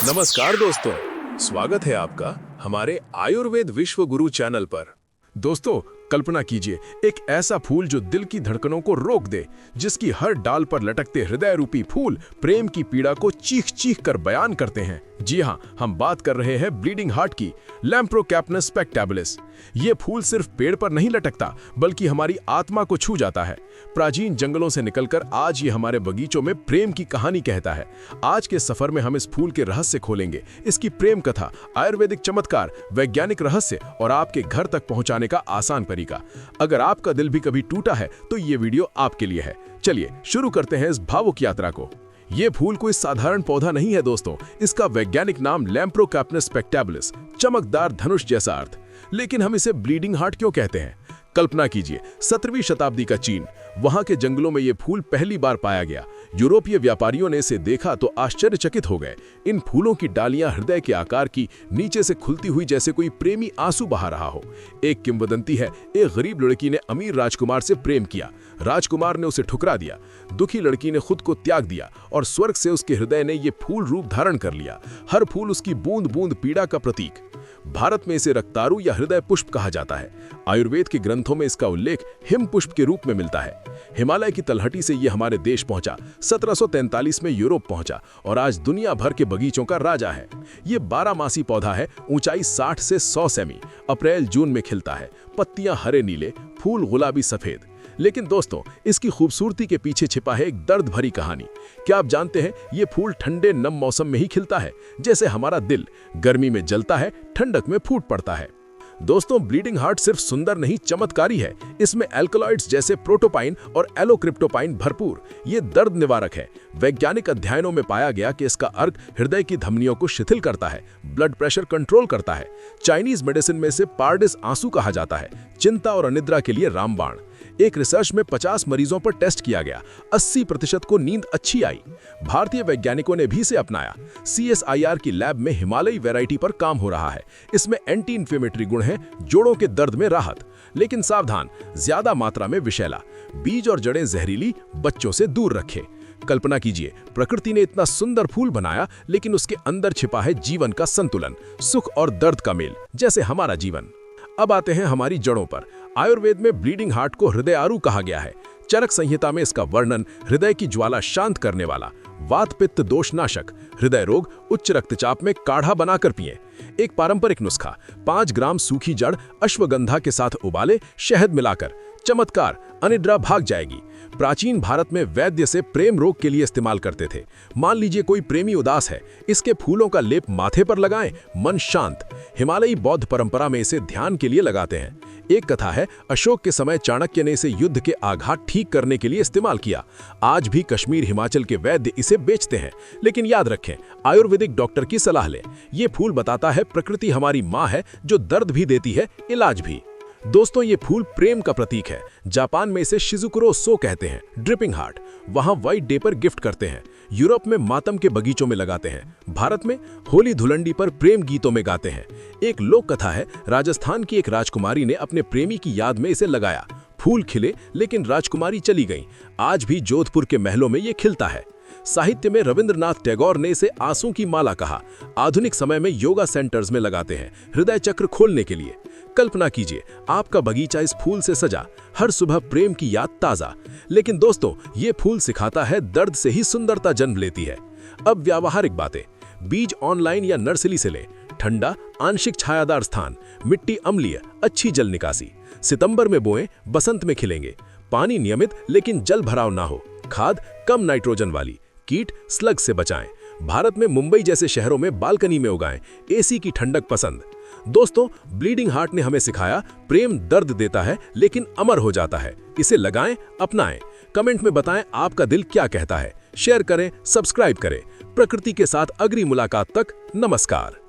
नमस्कार दोस्तों, स्वागत है आपका हमारे आयुर्वेद विश्व गुरु चैनल पर। दोस्तों, कल्पना कीजिए एक ऐसा फूल जो दिल की धड़कनों को रोक दे, जिसकी हर डाल पर लटकते हृदय रूपी फूल प्रेम की पीड़ा को चीख चीख कर बयान करते हैं। जी हाँ, हम बात कर रहे हैं ब्लीडिंग हार्ट की, लैम्प्रोकैप्नस स्पेक्टेबुलिस। ये फूल सिर्फ पेड़ पर नहीं लटकता, बल्कि हमारी आत्मा को छू जाता है। प्राचीन जंगलों से निकलकर आज ये हमारे बगीचों में प्रेम की कहानी कहता है। आज के सफर में हम इस फूल के रहस्य खोलेंगे, इसकी प्रेम कथा, आयुर्वेदिक चमत्कार, वैज्ञानिक रहस्य और आपके घर तक पहुंचाने का आसान तरीका। अगर आपका दिल भी कभी टूटा है तो ये वीडियो आपके लिए है। चलिए शुरू करते हैं इस भावुक यात्रा को। ये फूल कोई साधारण पौधा नहीं है दोस्तों, इसका वैज्ञानिक नाम लैम्प्रोकैप्नस स्पेक्टेबुलिस, चमकदार धनुष जैसा अर्थ। लेकिन हम इसे ब्लीडिंग हार्ट क्यों कहते हैं? कल्पना कीजिए 17वीं शताब्दी का चीन, वहां के जंगलों में ये फूल पहली बार पाया गया। यूरोपीय व्यापारियों ने इसे देखा तो आश्चर्यचकित हो गए। इन फूलों की डालियां हृदय के आकार की, नीचे से खुलती हुई जैसे कोई प्रेमी आंसू बहा रहा हो। एक किंवदंती है, एक गरीब लड़की ने अमीर राजकुमार से प्रेम किया। राजकुमार ने उसे ठुकरा दिया। दुखी लड़की ने खुद को त्याग दिया और स्वर्ग से उसके हृदय ने ये फूल रूप धारण कर लिया। हर फूल उसकी बूंद बूंद पीड़ा का प्रतीक। भारत में इसे रक्तारू या हृदय पुष्प कहा जाता है। आयुर्वेद के ग्रंथों में इसका उल्लेख हिम पुष्प के रूप में मिलता है। हिमालय की तलहटी से यह हमारे देश पहुंचा, 1743 में यूरोप पहुंचा और आज दुनिया भर के बगीचों का राजा है। ये 12 मासी पौधा है, ऊंचाई 60 से 100 सेमी, अप्रैल जून में खिलता है। पत्तियां हरे नीले, फूल गुलाबी सफेद। लेकिन दोस्तों, इसकी खूबसूरती के पीछे छिपा है एक दर्द भरी कहानी। क्या आप जानते हैं, ये फूल ठंडे नम मौसम में ही खिलता है, जैसे हमारा दिल गर्मी में जलता है, ठंडक में फूट पड़ता है। दोस्तों, ब्लीडिंग हार्ट सिर्फ सुंदर नहीं, चमत्कारी है। इसमें एल्कलॉइड्स जैसे प्रोटोपाइन और एलोक्रिप्टोपाइन भरपूर। ये दर्द निवारक है। वैज्ञानिक अध्ययनों में पाया गया कि इसका अर्क हृदय की धमनियों को शिथिल करता है, ब्लड प्रेशर कंट्रोल करता है। चाइनीज मेडिसिन में से पार्डिस आंसू कहा जाता है, चिंता और अनिद्रा के लिए रामबाण। एक रिसर्च में 50 मरीजों पर टेस्ट किया गया, 80% को नींद अच्छी आई। भारतीय वैज्ञानिकों ने भी इसे अपनाया। CSIR की लैब में हिमालयी वैरायटी पर काम हो रहा है। इसमें एंटी इन्फ्लेमेटरी गुण हैं, जोड़ों के दर्द में राहत। लेकिन सावधान, ज्यादा मात्रा में विषैला। बीज और जड़ें जहरीली, बच्चों से दूर रखें। कल्पना कीजिए, प्रकृति ने इतना सुंदर फूल बनाया, लेकिन उसके अंदर छिपा है जीवन का संतुलन, सुख और दर्द का मेल, जैसे हमारा जीवन। अब आते हैं हमारी जड़ों पर। आयुर्वेद में ब्लीडिंग हार्ट को हृदय आरू कहा गया है। चरक संहिता में इसका वर्णन हृदय की ज्वाला शांत करने वाला, वात पित्त दोष नाशक, हृदय रोग, उच्च रक्तचाप में काढ़ा बनाकर पिएं। एक पारंपरिक नुस्खा, 5 ग्राम सूखी जड़ अश्वगंधा के साथ उबाले, शहद मिलाकर, चमत्कार, अनिद्रा भाग जाएगी। प्राचीन भारत में वैद्य से प्रेम रोग के लिए इस्तेमाल करते थे। मान लीजिए कोई प्रेमी उदास है, इसके फूलों का लेप माथे पर लगाएं, मन शांत। हिमालयी बौद्ध परंपरा में इसे ध्यान के लिए लगाते हैं। एक कथा है, अशोक के समय चाणक्य ने इसे युद्ध के आघात ठीक करने के लिए इस्तेमाल किया। आज भी कश्मीर हिमाचल के वैद्य इसे बेचते हैं। लेकिन याद रखें, आयुर्वेदिक डॉक्टर की सलाह लें। ये फूल बताता है प्रकृति हमारी माँ है, जो दर्द भी देती है, इलाज भी। दोस्तों, ये फूल प्रेम का प्रतीक है। जापान में इसे शिजुकुरो सो कहते हैं, ड्रिपिंग हार्ट। वहां व्हाइट डे पर गिफ्ट करते हैं। यूरोप में मातम के बगीचों में लगाते हैं। भारत में होली धुलंडी पर प्रेम गीतों में गाते हैं। एक लोक कथा है, राजस्थान की एक राजकुमारी ने अपने प्रेमी की याद में इसे लगाया। फूल खिले, लेकिन राजकुमारी चली गई। आज भी जोधपुर के महलों में ये खिलता है। साहित्य में रविंद्रनाथ टैगोर ने इसे आंसू की माला कहा। आधुनिक समय में योगा सेंटर्स में लगाते हैं, हृदय चक्र खोलने के लिए। कल्पना कीजिए, आपका बगीचा इस फूल से सजा, हर सुबह प्रेम की याद ताजा। लेकिन दोस्तों, ये फूल सिखाता है दर्द से ही सुंदरता जन्म लेती है। अब व्यावहारिक बातें। बीज ऑनलाइन या नर्सरी से लें। ठंडा, आंशिक छायादार स्थान, मिट्टी अम्लीय, अच्छी जल निकासी। सितंबर में बोएं, बसंत में खिलेंगे। पानी नियमित, लेकिन जल भराव ना हो। खाद कम नाइट्रोजन वाली। कीट स्लग से बचाएं। भारत में मुंबई जैसे शहरों में बालकनी में उगाएं। एसी की ठंडक पसंद। दोस्तों, ब्लीडिंग हार्ट ने हमें सिखाया, प्रेम दर्द देता है, लेकिन अमर हो जाता है। इसे लगाएं, अपनाएं। कमेंट में बताएं आपका दिल क्या कहता है। शेयर करें, सब्सक्राइब करें। प्रकृति के साथ अगली मुलाकात तक नमस्कार।